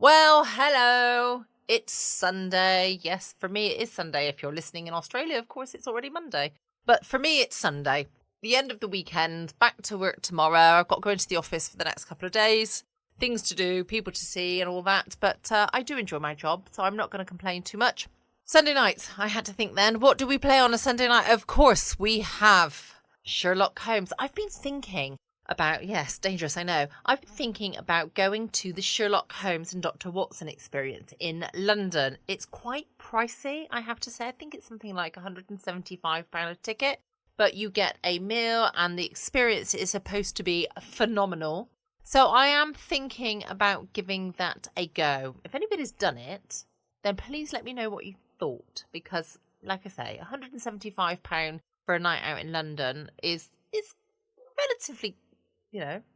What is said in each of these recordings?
Well, hello. It's Sunday. Yes, for me it is Sunday. If you're listening in Australia, of course, it's already Monday. But for me, it's Sunday. The end of the weekend, back to work tomorrow. I've got to go into the office for the next couple of days. Things to do, people to see and all that. But I do enjoy my job, so I'm not going to complain too much. Sunday nights, I had to think then, what do we play on a Sunday night? Of course, we have Sherlock Holmes. I've been thinking about, yes, dangerous, I know. I've been thinking about going to the Sherlock Holmes and Dr. Watson experience in London. It's quite pricey, I have to say. I think it's something like £175 a ticket. But you get a meal and the experience is supposed to be phenomenal. So I am thinking about giving that a go. If anybody's done it, then please let me know what you thought. Because, like I say, £175 for a night out in London is relatively,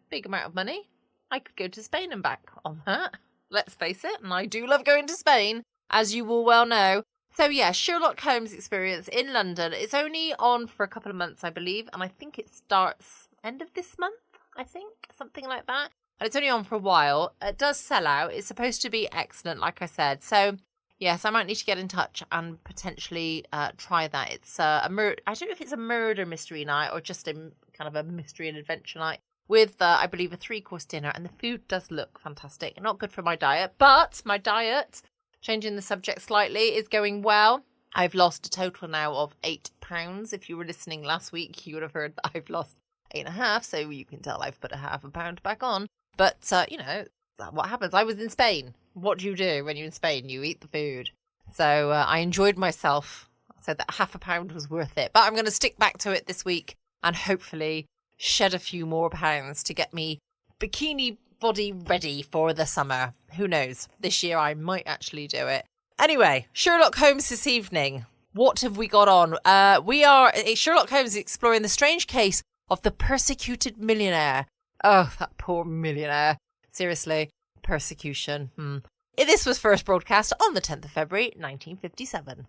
big amount of money. I could go to Spain and back on that. Let's face it. And I do love going to Spain, as you will well know. So yeah, Sherlock Holmes experience in London. It's only on for a couple of months, I believe. And I think it starts end of this month, I think. Something like that. And it's only on for a while. It does sell out. It's supposed to be excellent, like I said. So yes, I might need to get in touch and potentially try that. It's I don't know if it's a murder mystery night or just a kind of a mystery and adventure night with, I believe, a 3-course dinner. And the food does look fantastic. Not good for my diet, but my diet, changing the subject slightly, is going well. I've lost a total now of 8 pounds. If you were listening last week, you would have heard that I've lost 8.5. So you can tell I've put a half a pound back on. But, what happens? I was in Spain. What do you do when you're in Spain? You eat the food. So I enjoyed myself. So that half a pound was worth it. But I'm going to stick back to it this week and hopefully shed a few more pounds to get me bikini body ready for the summer. Who knows? This year I might actually do it. Anyway, Sherlock Holmes this evening. What have we got on? Sherlock Holmes exploring the strange case of the persecuted millionaire. Oh, that poor millionaire. Seriously, persecution. This was first broadcast on the 10th of February, 1957.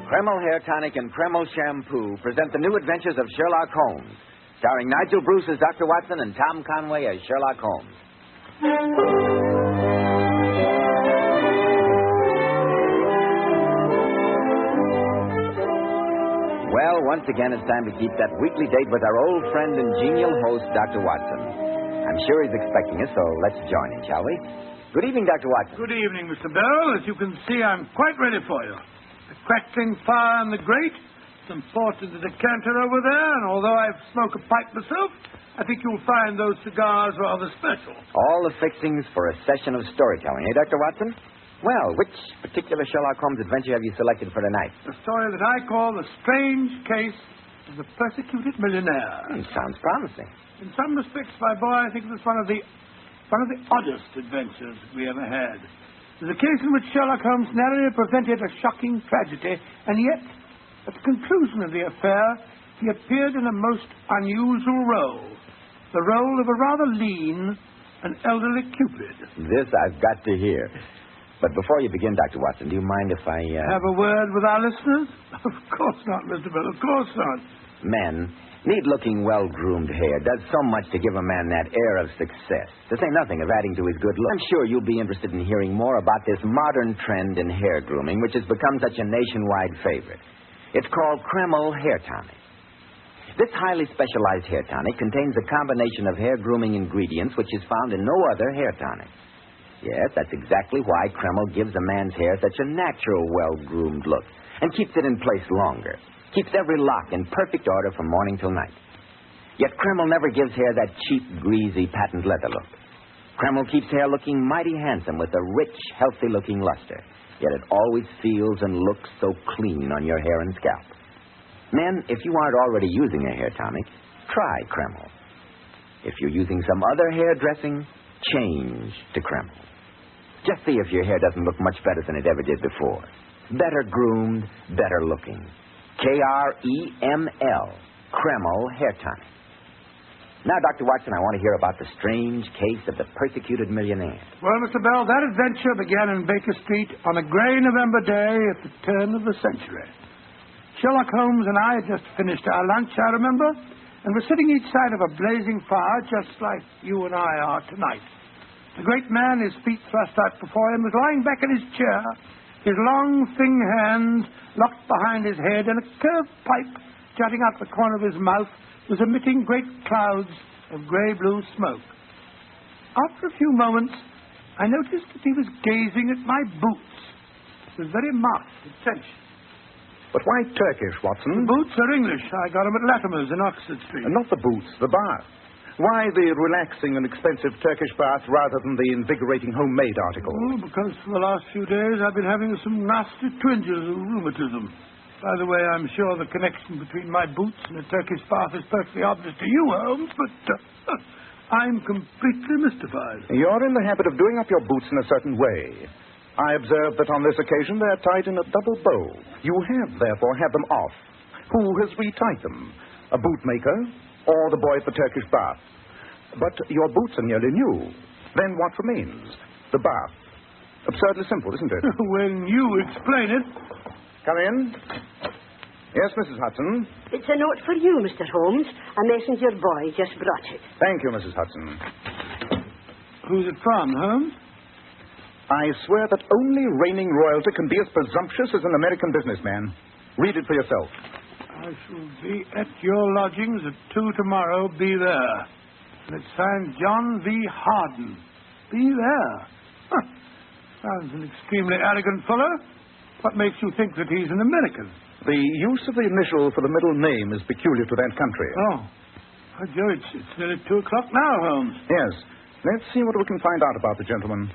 Kreml Hair Tonic and Kreml Shampoo present the new adventures of Sherlock Holmes, starring Nigel Bruce as Dr. Watson and Tom Conway as Sherlock Holmes. Well, once again, it's time to keep that weekly date with our old friend and genial host, Dr. Watson. I'm sure he's expecting us, so let's join him, shall we? Good evening, Dr. Watson. Good evening, Mr. Bell. As you can see, I'm quite ready for you. The crackling fire in the grate, some port in the decanter over there, and although I smoke a pipe myself, I think you'll find those cigars rather special. All the fixings for a session of storytelling, eh, Dr. Watson? Well, which particular Sherlock Holmes adventure have you selected for tonight? The story that I call The Strange Case of the Persecuted Millionaire. Sounds promising. In some respects, my boy, I think it's one of the oddest adventures we ever had. It's a case in which Sherlock Holmes narrowly prevented a shocking tragedy, and yet, at the conclusion of the affair, he appeared in a most unusual role. The role of a rather lean and elderly Cupid. This I've got to hear. But before you begin, Dr. Watson, do you mind if I... Have a word with our listeners? Of course not, Mr. Bell, of course not. Men, neat-looking, well-groomed hair does so much to give a man that air of success, to say nothing of adding to his good look. I'm sure you'll be interested in hearing more about this modern trend in hair grooming, which has become such a nationwide favorite. It's called Kreml Hair Tonic. This highly specialized hair tonic contains a combination of hair grooming ingredients which is found in no other hair tonic. Yes, that's exactly why Kreml gives a man's hair such a natural, well-groomed look and keeps it in place longer. Keeps every lock in perfect order from morning till night. Yet Kreml never gives hair that cheap, greasy, patent leather look. Kreml keeps hair looking mighty handsome with a rich, healthy-looking luster. Yet it always feels and looks so clean on your hair and scalp. Men, if you aren't already using a hair tonic, try Kreml. If you're using some other hair dressing, change to Kreml. Just see if your hair doesn't look much better than it ever did before. Better groomed, better looking. Kreml, Kreml Hair Tonic. Now, Dr. Watson, I want to hear about the strange case of the persecuted millionaire. Well, Mr. Bell, that adventure began in Baker Street on a grey November day at the turn of the century. Sherlock Holmes and I had just finished our lunch, I remember, and were sitting each side of a blazing fire, just like you and I are tonight. The great man, his feet thrust out before him, was lying back in his chair, his long, thin hands locked behind his head, and a curved pipe jutting out the corner of his mouth was emitting great clouds of grey-blue smoke. After a few moments, I noticed that he was gazing at my boots with very marked attention. But why Turkish, Watson? The boots are English. I got them at Latimer's in Oxford Street. And not the boots, the bath. Why the relaxing and expensive Turkish bath rather than the invigorating homemade article? Oh, because for the last few days I've been having some nasty twinges of rheumatism. By the way, I'm sure the connection between my boots and a Turkish bath is perfectly obvious to you, Holmes, but I'm completely mystified. You're in the habit of doing up your boots in a certain way. I observe that on this occasion they're tied in a double bow. You have, therefore, had them off. Who has retied them? A bootmaker or the boy at the Turkish bath? But your boots are nearly new. Then what remains? The bath. Absurdly simple, isn't it? When you explain it. Come in. Yes, Mrs. Hudson. It's a note for you, Mr. Holmes. A messenger boy just brought it. Thank you, Mrs. Hudson. Who's it from, Holmes? I swear that only reigning royalty can be as presumptuous as an American businessman. Read it for yourself. I shall be at your lodgings at 2 tomorrow. Be there. And it's signed John V. Harden. Be there. Huh. Sounds an extremely arrogant fellow. What makes you think that he's an American? The use of the initial for the middle name is peculiar to that country. Oh, Joe, it's nearly 2 o'clock now, Holmes. Yes. Let's see what we can find out about the gentleman.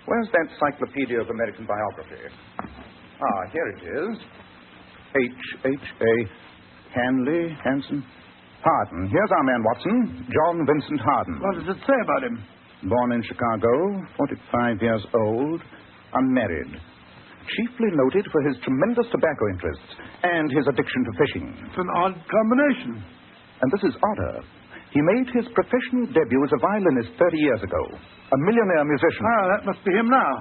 Where's that Encyclopedia of American Biography? Ah, here it is. H.A. Hanley, Hanson, Harden. Here's our man, Watson. John Vincent Harden. What does it say about him? Born in Chicago, 45 years old, unmarried. Chiefly noted for his tremendous tobacco interests and his addiction to fishing. It's an odd combination. And this is odder. He made his professional debut as a violinist 30 years ago. A millionaire musician. Ah, that must be him now.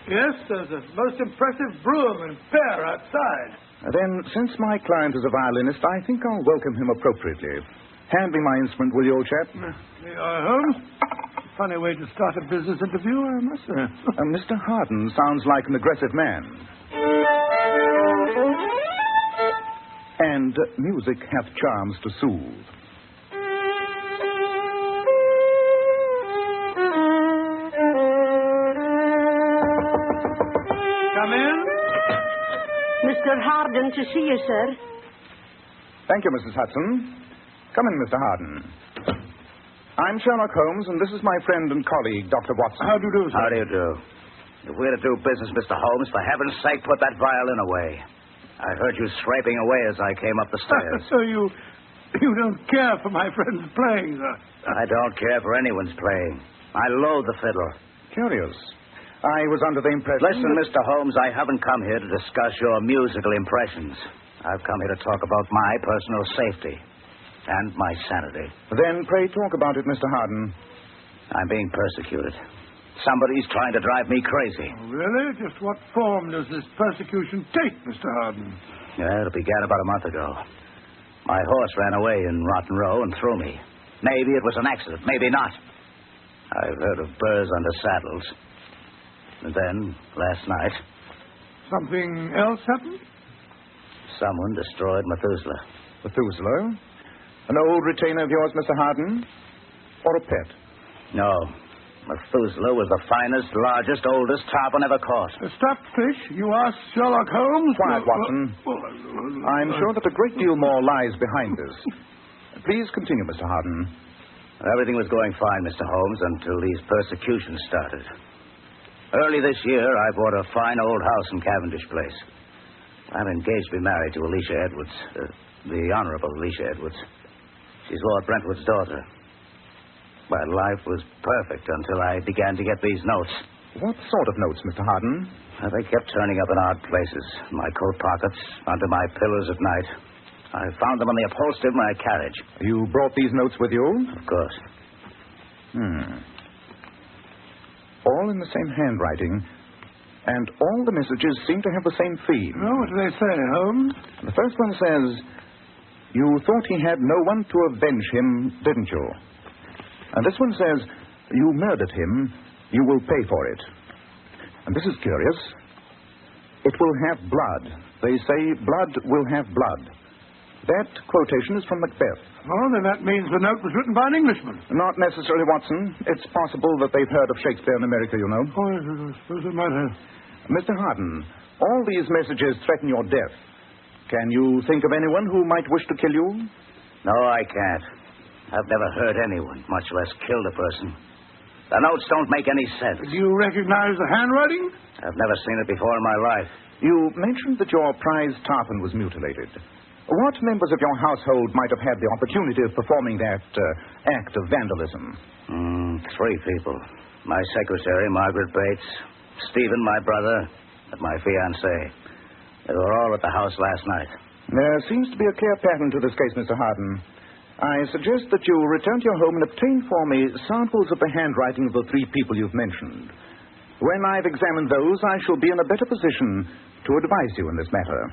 Yes, there's a most impressive broom and pair outside. Then, since my client is a violinist, I think I'll welcome him appropriately. Hand me my instrument, will you, old chap? Here you are, Holmes. Funny way to start a business interview, I must say. Mr. Harden sounds like an aggressive man. And music hath charms to soothe. Come in. Mr. Harden to see you, sir. Thank you, Mrs. Hudson. Come in, Mr. Harden. I'm Sherlock Holmes, and this is my friend and colleague, Dr. Watson. How do you do, sir? How do you do? If we're to do business, Mr. Holmes, for heaven's sake, put that violin away. I heard you scraping away as I came up the stairs. So you don't care for my friend's playing, sir? I don't care for anyone's playing. I loathe the fiddle. Curious. I was under the impression... Listen, Mr. Holmes, I haven't come here to discuss your musical impressions. I've come here to talk about my personal safety and my sanity. Then pray talk about it, Mr. Harden. I'm being persecuted. Somebody's trying to drive me crazy. Oh, really? Just what form does this persecution take, Mr. Harden? Yeah, it began about a month ago. My horse ran away in Rotten Row and threw me. Maybe it was an accident, maybe not. I've heard of burrs under saddles. And then, last night... Something else happened? Someone destroyed Methuselah. Methuselah? An old retainer of yours, Mr. Harden? Or a pet? No. Methuselah was the finest, largest, oldest tarpon ever caught. A stuffed fish? You asked Sherlock Holmes? Quiet, Watson. I'm sure that a great deal more lies behind this. Please continue, Mr. Harden. Everything was going fine, Mr. Holmes, until these persecutions started. Early this year, I bought a fine old house in Cavendish Place. I'm engaged to be married to Alicia Edwards, the Honorable Alicia Edwards. She's Lord Brentwood's daughter. My life was perfect until I began to get these notes. What sort of notes, Mr. Harden? They kept turning up in odd places. My coat pockets, under my pillows at night. I found them on the upholstery of my carriage. You brought these notes with you? Of course. All in the same handwriting, and all the messages seem to have the same theme. Oh, what do they say, Holmes? The first one says, "You thought he had no one to avenge him, didn't you?" And this one says, "You murdered him. You will pay for it." And this is curious. "It will have blood. They say blood will have blood." That quotation is from Macbeth. Oh, then that means the note was written by an Englishman. Not necessarily, Watson. It's possible that they've heard of Shakespeare in America, you know. Oh, yes, I suppose it might have. Mr. Harden, all these messages threaten your death. Can you think of anyone who might wish to kill you? No, I can't. I've never hurt anyone, much less killed a person. The notes don't make any sense. Do you recognize the handwriting? I've never seen it before in my life. You mentioned that your prize tarpon was mutilated. What members of your household might have had the opportunity of performing that act of vandalism? 3 people. My secretary, Margaret Bates, Stephen, my brother, and my fiancée. They were all at the house last night. There seems to be a clear pattern to this case, Mr. Harden. I suggest that you return to your home and obtain for me samples of the handwriting of the 3 people you've mentioned. When I've examined those, I shall be in a better position to advise you in this matter.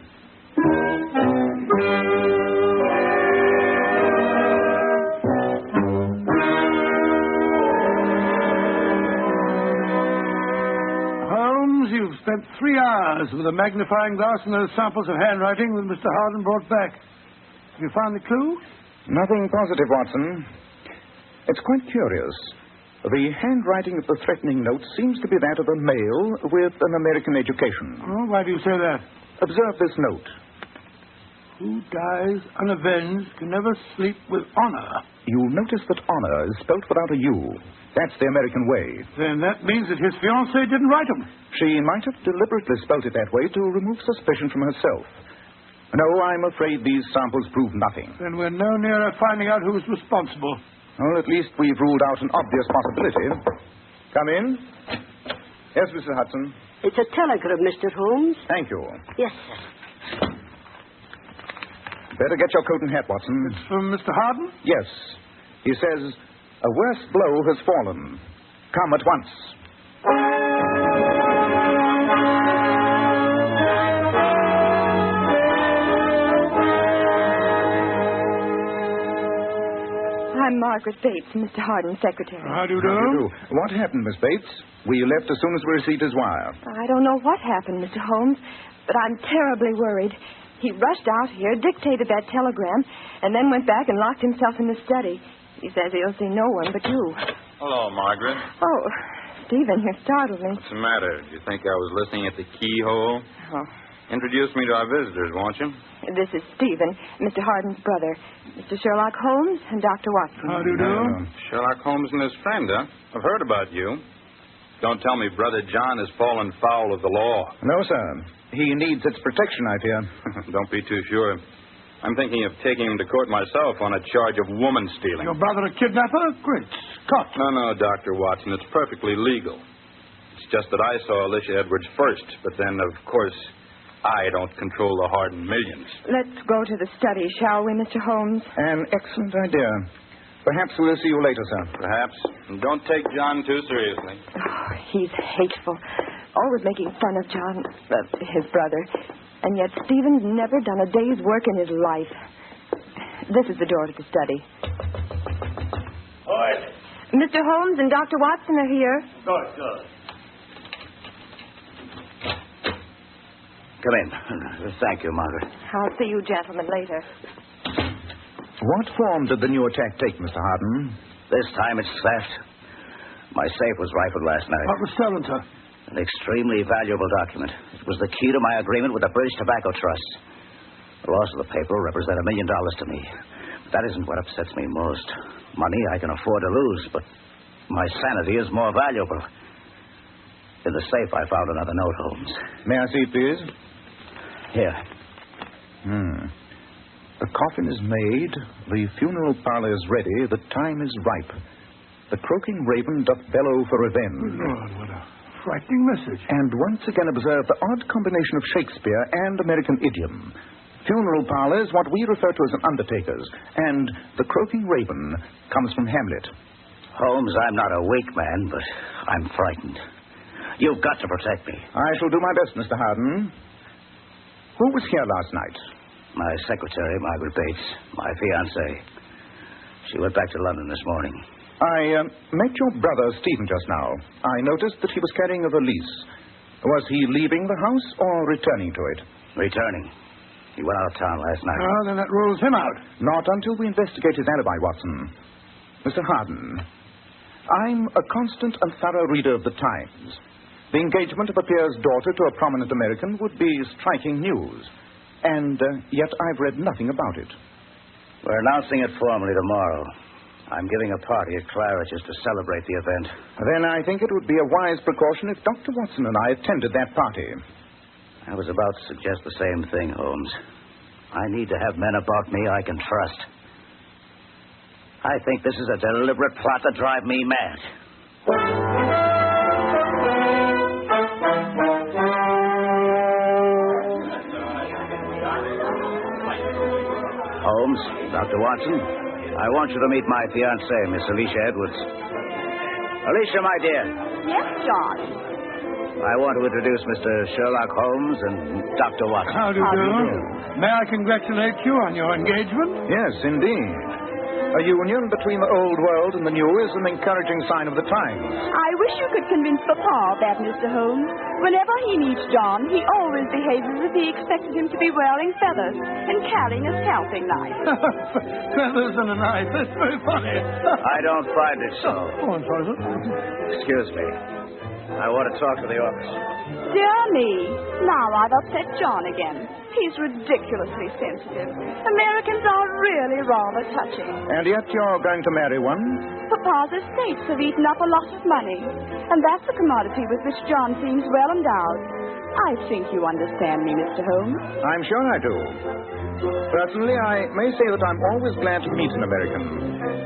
Holmes, you've spent 3 hours with a magnifying glass and those samples of handwriting that Mr. Harden brought back. Have you found the clue? Nothing positive, Watson. It's quite curious. The handwriting of the threatening note seems to be that of a male with an American education. Oh, why do you say that? Observe this note. Who dies unavenged can never sleep with honor. You'll notice that honor is spelt without a U. That's the American way. Then that means that his fiancée didn't write him. She might have deliberately spelt it that way to remove suspicion from herself. No, I'm afraid these samples prove nothing. Then we're no nearer finding out who's responsible. Well, at least we've ruled out an obvious possibility. Come in. Yes, Mr. Hudson. It's a telegram, Mr. Holmes. Thank you. Yes, sir. Better get your coat and hat, Watson. It's from Mr. Harden? Yes. He says, "A worse blow has fallen. Come at once." I'm Margaret Bates, Mr. Harden's secretary. How do you do? How do you do? What happened, Miss Bates? We left as soon as we received his wire. I don't know what happened, Mr. Holmes, but I'm terribly worried. He rushed out here, dictated that telegram, and then went back and locked himself in the study. He says he'll see no one but you. Hello, Margaret. Oh, Stephen, you startled me. What's the matter? Do you think I was listening at the keyhole? Oh. Introduce me to our visitors, won't you? This is Stephen, Mr. Harden's brother, Mr. Sherlock Holmes, and Dr. Watson. How do you do? Sherlock Holmes and his friend, huh? I've heard about you. Don't tell me Brother John has fallen foul of the law. No, sir. He needs its protection, I fear. Don't be too sure. I'm thinking of taking him to court myself on a charge of woman stealing. Your brother a kidnapper? Great Scott. No, Dr. Watson. It's perfectly legal. It's just that I saw Alicia Edwards first, but then, of course, I don't control the Harden millions. Let's go to the study, shall we, Mr. Holmes? An excellent idea. Perhaps we'll see you later, sir. Perhaps. And don't take John too seriously. Oh, he's hateful. Always making fun of John, his brother. And yet Stephen's never done a day's work in his life. This is the door to the study. All right. Mr. Holmes and Dr. Watson are here. Good. Come in. Thank you, Margaret. I'll see you gentlemen later. What form did the new attack take, Mr. Harden? This time it's theft. My safe was rifled last night. What was stolen, sir? An extremely valuable document. It was the key to my agreement with the British Tobacco Trust. The loss of the paper will represent $1 million to me. But that isn't what upsets me most. Money I can afford to lose, but my sanity is more valuable. In the safe, I found another note, Holmes. May I see it, please? Here. The coffin is made, the funeral parlor is ready, the time is ripe. The croaking raven doth bellow for revenge. Lord, what a frightening message. And once again observe the odd combination of Shakespeare and American idiom. Funeral parlor is what we refer to as an undertaker's, and the croaking raven comes from Hamlet. Holmes, I'm not a weak man, but I'm frightened. You've got to protect me. I shall do my best, Mr. Hardin. Who was here last night? My secretary, Margaret Bates, my fiancée. She went back to London this morning. I met your brother, Stephen, just now. I noticed that he was carrying a valise. Was he leaving the house or returning to it? Returning. He went out of town last night. Oh, then that rules him out. Not until we investigate his alibi, Watson. Mr. Hardin, I'm a constant and thorough reader of the Times. The engagement of a peer's daughter to a prominent American would be striking news. And yet I've read nothing about it. We're announcing it formally tomorrow. I'm giving a party at Claridge's to celebrate the event. Then I think it would be a wise precaution if Dr. Watson and I attended that party. I was about to suggest the same thing, Holmes. I need to have men about me I can trust. I think this is a deliberate plot to drive me mad. Holmes, Dr. Watson, I want you to meet my fiancée, Miss Alicia Edwards. Alicia, my dear. Yes, John. I want to introduce Mr. Sherlock Holmes and Dr. Watson. How do you do? May I congratulate you on your engagement? Yes, indeed. A union between the old world and the new is an encouraging sign of the times. I wish you could convince Papa of that, Mr. Holmes. Whenever he meets John, he always behaves as if he expected him to be wearing feathers and carrying a scalping knife. Feathers and a knife. That's very funny. I don't find it so. Oh, I'm sorry, sir. Excuse me. I want to talk to the office. Dear me. Now I've upset John again. He's ridiculously sensitive. Americans are really rather touching. And yet you're going to marry one? Papa's estates have eaten up a lot of money, and that's a commodity with which John seems well endowed. I think you understand me, Mr. Holmes. I'm sure I do. Personally, I may say that I'm always glad to meet an American.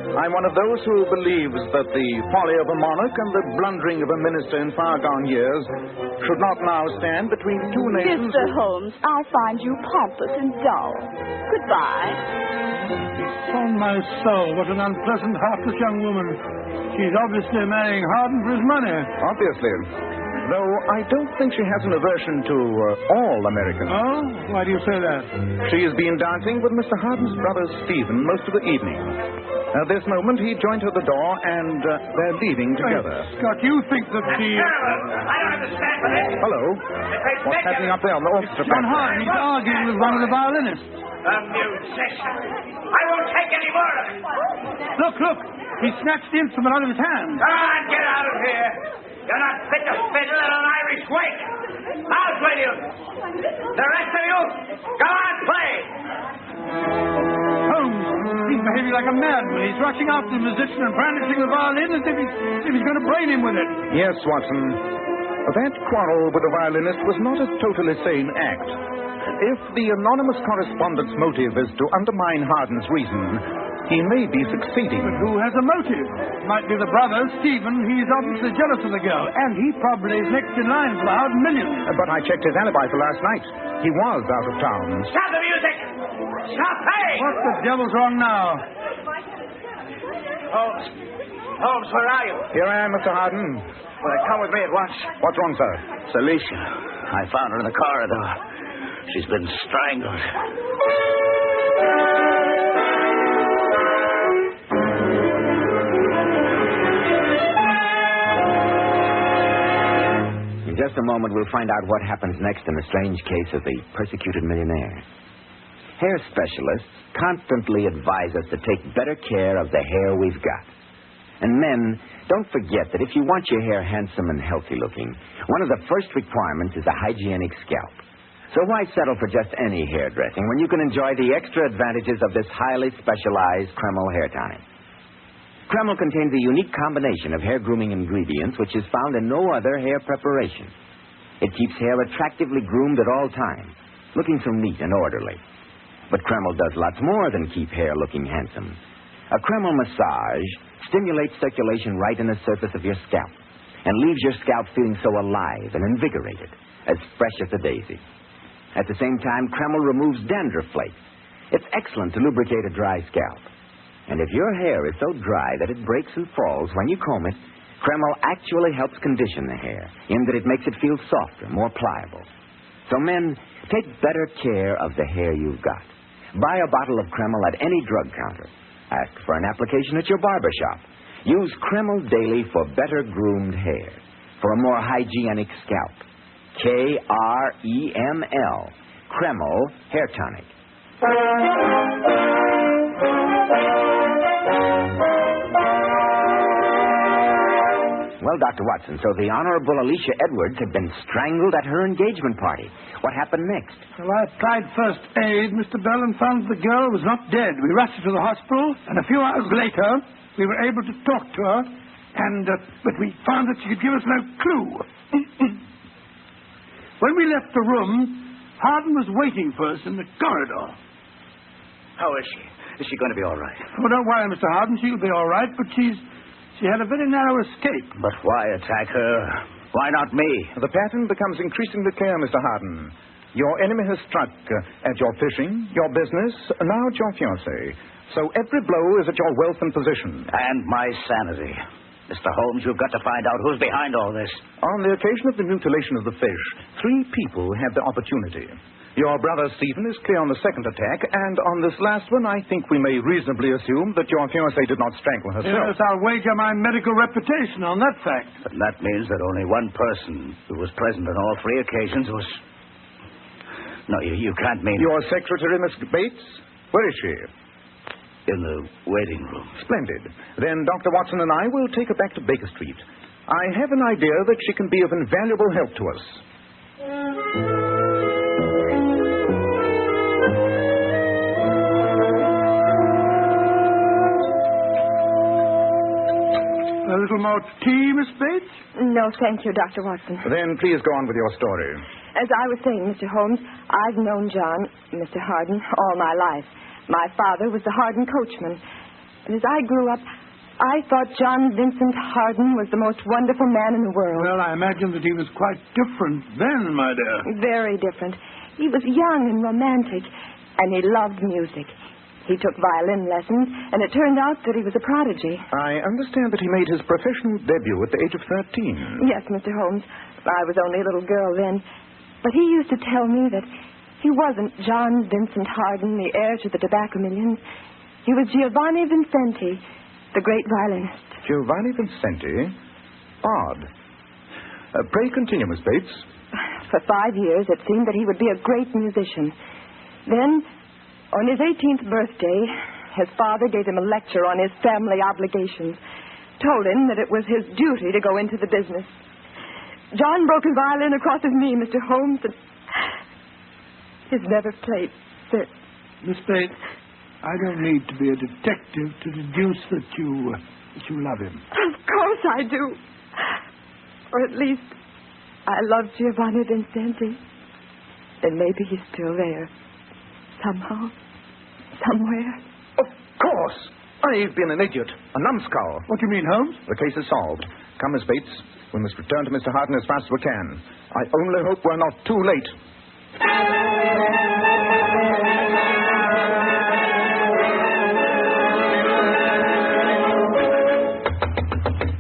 I'm one of those who believes that the folly of a monarch and the blundering of a minister in far-gone years should not now stand between two nations. Mr. Holmes, I find you pompous and dull. Goodbye. On my soul, what an unpleasant, heartless young woman. She's obviously marrying Hardin for his money. Obviously. Though I don't think she has an aversion to all Americans. Oh? Why do you say that? She has been dancing with Mr. Hardin's brother, Stephen, most of the evening. At this moment, he joined her at the door, and they're leaving together. Scott, you think that the... I don't understand this. Hello? What's happening up there on the orchestra? John Hardin, he's arguing with one of the violinists. A musician. I won't take any more of it. Look. He snatched the instrument out of his hand. Come on, get out of here. You're not fit to fiddle at an Irish wake. Out with you. The rest of you, go on, play. Holmes, he's behaving like a madman. He's rushing after the musician and brandishing the violin as if he's going to brain him with it. Yes, Watson. That quarrel with the violinist was not a totally sane act. If the anonymous correspondent's motive is to undermine Hardin's reason, he may be succeeding. But who has a motive? Might be the brother, Stephen. He's obviously jealous of the girl, and he probably is next in line for the Hardin millions. But I checked his alibi for last night. He was out of town. Stop the music. Stop playing. What the devil's wrong now? Holmes, where are you? Here I am, Mr. Hardin. Well, come with me at once. What's wrong, sir? It's Alicia. I found her in the corridor. She's been strangled. In just a moment, we'll find out what happens next in the strange case of the persecuted millionaire. Hair specialists constantly advise us to take better care of the hair we've got. And men, don't forget that if you want your hair handsome and healthy looking, one of the first requirements is a hygienic scalp. So why settle for just any hairdressing when you can enjoy the extra advantages of this highly specialized Kreml hair tonic? Kreml contains a unique combination of hair grooming ingredients which is found in no other hair preparation. It keeps hair attractively groomed at all times, looking so neat and orderly. But Kreml does lots more than keep hair looking handsome. A Kreml massage stimulates circulation right in the surface of your scalp and leaves your scalp feeling so alive and invigorated, as fresh as a daisy. At the same time, Kreml removes dandruff flakes. It's excellent to lubricate a dry scalp. And if your hair is so dry that it breaks and falls when you comb it, Kreml actually helps condition the hair in that it makes it feel softer, more pliable. So men, take better care of the hair you've got. Buy a bottle of Kreml at any drug counter. Ask for an application at your barber shop. Use Kreml daily for better groomed hair, for a more hygienic scalp. Kreml, Kreml Hair Tonic. Well, Dr. Watson, so the Honorable Alicia Edwards had been strangled at her engagement party. What happened next? Well, I tried first aid, Mr. Bell, and found the girl was not dead. We rushed her to the hospital, and a few hours later, we were able to talk to her, but we found that she could give us no clue. When we left the room, Harden was waiting for us in the corridor. How is she? Is she going to be all right? Oh, don't worry, Mr. Harden. She'll be all right, but she had a very narrow escape. But why attack her? Why not me? The pattern becomes increasingly clear, Mr. Harden. Your enemy has struck at your fishing, your business, now at your fiancée. So every blow is at your wealth and position. And my sanity. Mr. Holmes, you've got to find out who's behind all this. On the occasion of the mutilation of the fish, 3 people had the opportunity. Your brother Stephen is clear on the second attack, and on this last one, I think we may reasonably assume that your fiancée did not strangle herself. Yes, I'll wager my medical reputation on that fact. And that means that only one person who was present on all 3 occasions was... No, you can't mean... Your secretary, Miss Bates? Where is she? In the waiting room. Splendid. Then Dr. Watson and I will take her back to Baker Street. I have an idea that she can be of invaluable help to us. A little more tea, Miss Bates? No, thank you, Dr. Watson. Then please go on with your story. As I was saying, Mr. Holmes, I've known John, Mr. Harden, all my life. My father was the Harden coachman. And as I grew up, I thought John Vincent Harden was the most wonderful man in the world. Well, I imagine that he was quite different then, my dear. Very different. He was young and romantic, and he loved music. He took violin lessons, and it turned out that he was a prodigy. I understand that he made his professional debut at the age of 13. Yes, Mr. Holmes. I was only a little girl then. But he used to tell me that he wasn't John Vincent Harden, the heir to the tobacco millions. He was Giovanni Vincenti, the great violinist. Giovanni Vincenti? Odd. Pray continue, Miss Bates. For 5 years, it seemed that he would be a great musician. Then, on his 18th birthday, his father gave him a lecture on his family obligations, told him that it was his duty to go into the business. John broke his violin across his knee, Mr. Holmes, and he's never played since. Miss Bates, I don't need to be a detective to deduce that you love him. Of course I do. Or at least, I love Giovanni Vincenti. And maybe he's still there. Somehow. Somewhere. Of course. I've been an idiot. A numbskull. What do you mean, Holmes? The case is solved. Come, Miss Bates. We must return to Mr. Harden as fast as we can. I only hope we're not too late.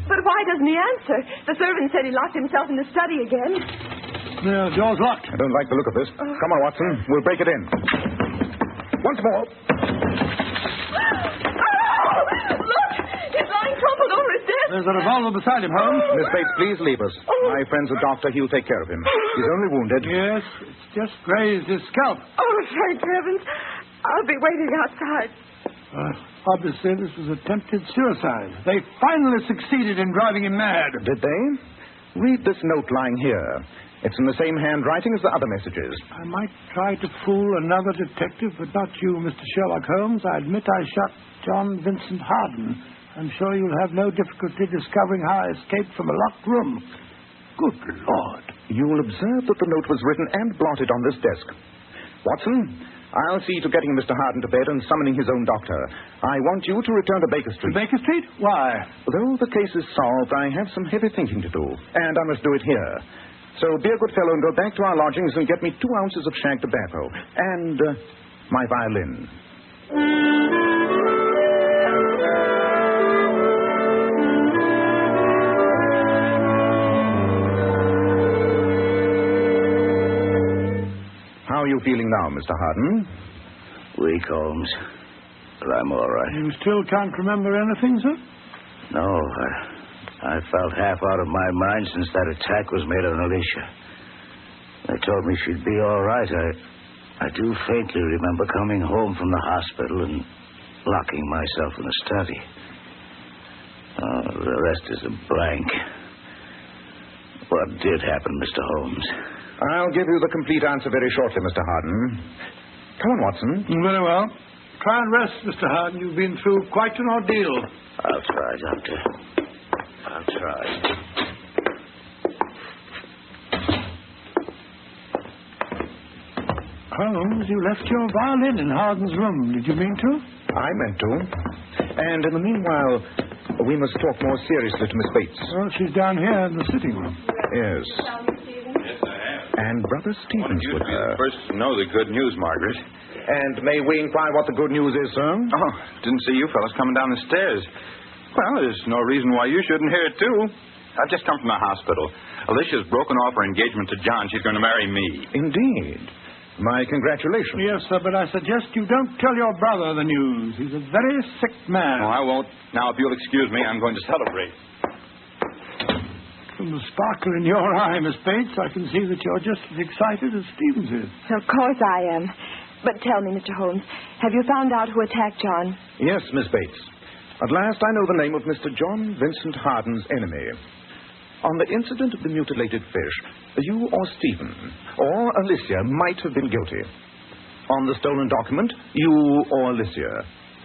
But why doesn't he answer? The servant said he locked himself in the study again. The door's locked. I don't like the look of this. Come on, Watson. We'll break it in. Once more. Look! He's lying crumpled over his desk. There's a revolver beside him, Holmes. Miss Bates, please leave us. My friend's a doctor. He'll take care of him. He's only wounded. Yes, it's just grazed his scalp. Oh, thank heavens. I'll be waiting outside. Obviously, this was attempted suicide. They finally succeeded in driving him mad. Did they? Read this note lying here. It's in the same handwriting as the other messages. I might try to fool another detective, but not you, Mr. Sherlock Holmes. I admit I shot John Vincent Harden. I'm sure you'll have no difficulty discovering how I escaped from a locked room. Good Lord. You'll observe that the note was written and blotted on this desk. Watson, I'll see to getting Mr. Harden to bed and summoning his own doctor. I want you to return to Baker Street. To Baker Street? Why? Though the case is solved, I have some heavy thinking to do, and I must do it here. So be a good fellow and go back to our lodgings and get me 2 ounces of shag tobacco. And my violin. How are you feeling now, Mr. Harden? Weak, Holmes. But I'm all right. You still can't remember anything, sir? No, I felt half out of my mind since that attack was made on Alicia. They told me she'd be all right. I do faintly remember coming home from the hospital and locking myself in the study. The rest is a blank. What did happen, Mr. Holmes? I'll give you the complete answer very shortly, Mr. Harden. Come on, Watson. Very well. Try and rest, Mr. Harden. You've been through quite an ordeal. I'll try, Doctor. I'll try. Holmes, you left your violin in Harden's room. Did you mean to? I meant to. And in the meanwhile, we must talk more seriously to Miss Bates. Well, she's down here in the sitting room. Yes. Yes, I have. And Brother Stevens You'd with be her. the first to know the good news, Margaret. And may we inquire what the good news is, sir? Oh, didn't see you fellas coming down the stairs. Well, there's no reason why you shouldn't hear it, too. I've just come from the hospital. Alicia's broken off her engagement to John. She's going to marry me. Indeed. My congratulations. Yes, sir, but I suggest you don't tell your brother the news. He's a very sick man. Oh, I won't. Now, if you'll excuse me, I'm going to celebrate. From the sparkle in your eye, Miss Bates, I can see that you're just as excited as Stevens is. Of course I am. But tell me, Mr. Holmes, have you found out who attacked John? Yes, Miss Bates. At last I know the name of Mr. John Vincent Harden's enemy. On the incident of the mutilated fish, you or Stephen or Alicia might have been guilty. On the stolen document, you or Alicia.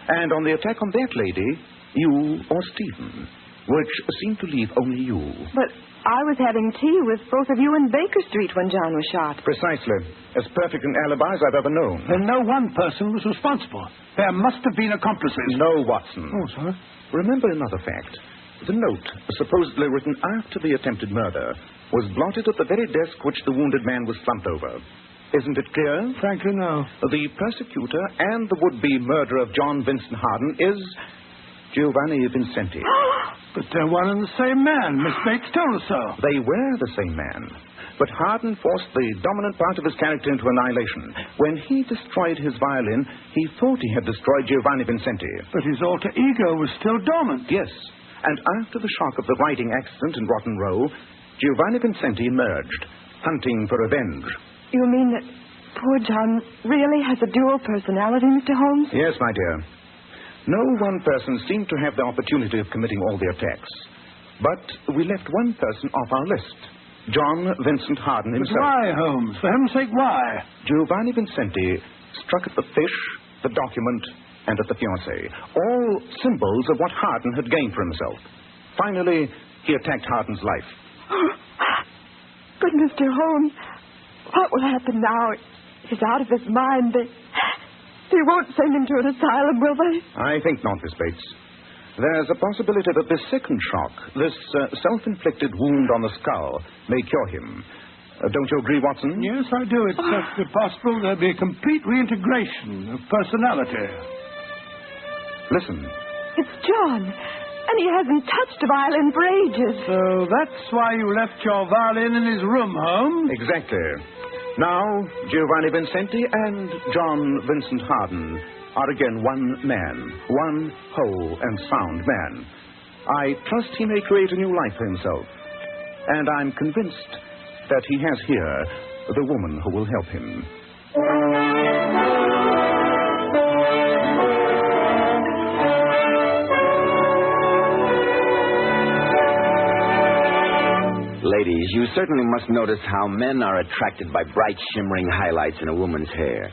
And on the attack on that lady, you or Stephen, which seemed to leave only you. But I was having tea with both of you in Baker Street when John was shot. Precisely. As perfect an alibi as I've ever known. Then no one person was responsible. There must have been accomplices. No, Watson. Oh, sir. Remember another fact. The note, supposedly written after the attempted murder, was blotted at the very desk which the wounded man was slumped over. Isn't it clear? Frankly, no. The persecutor and the would-be murderer of John Vincent Harden is Giovanni Vincenti. But they're one and the same man. Miss Bates told us so. They were the same man. But Harden forced the dominant part of his character into annihilation. When he destroyed his violin, he thought he had destroyed Giovanni Vincenti. But his alter ego was still dormant. Yes. And after the shock of the riding accident in Rotten Row, Giovanni Vincenti emerged, hunting for revenge. You mean that poor John really has a dual personality, Mr. Holmes? Yes, my dear. No one person seemed to have the opportunity of committing all the attacks. But we left one person off our list. John Vincent Harden himself. But why, Holmes? For heaven's sake, why? Giovanni Vincenti struck at the fish, the document, and at the fiancée. All symbols of what Harden had gained for himself. Finally, he attacked Harden's life. But, Mr. Holmes, what will happen now? He's out of his mind. They won't send him to an asylum, will they? I think not, Miss Bates. There's a possibility that this second shock, this self-inflicted wound on the skull, may cure him. Don't you agree, Watson? Yes, I do. It's perfectly possible there'll be a complete reintegration of personality. Listen. It's John, and he hasn't touched a violin for ages. So that's why you left your violin in his room, Holmes? Exactly. Now, Giovanni Vincenti and John Vincent Harden are again one man, one whole and sound man. I trust he may create a new life for himself. And I'm convinced that he has here the woman who will help him. Ladies, you certainly must notice how men are attracted by bright, shimmering highlights in a woman's hair.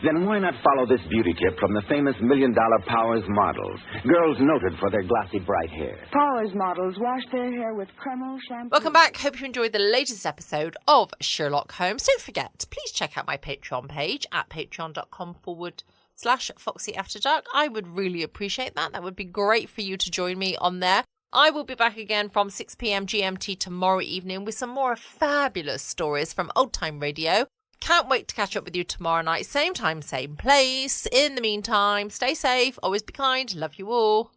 Then why not follow this beauty tip from the famous $1 Million Powers models? Girls noted for their glossy, bright hair. Powers models wash their hair with Kreml shampoo. Welcome back. Hope you enjoyed the latest episode of Sherlock Holmes. Don't forget, please check out my Patreon page at patreon.com/Foxy After Dark. I would really appreciate that. That would be great for you to join me on there. I will be back again from 6 p.m. GMT tomorrow evening with some more fabulous stories from Old Time Radio. Can't wait to catch up with you tomorrow night, same time, same place. In the meantime, stay safe, always be kind, love you all.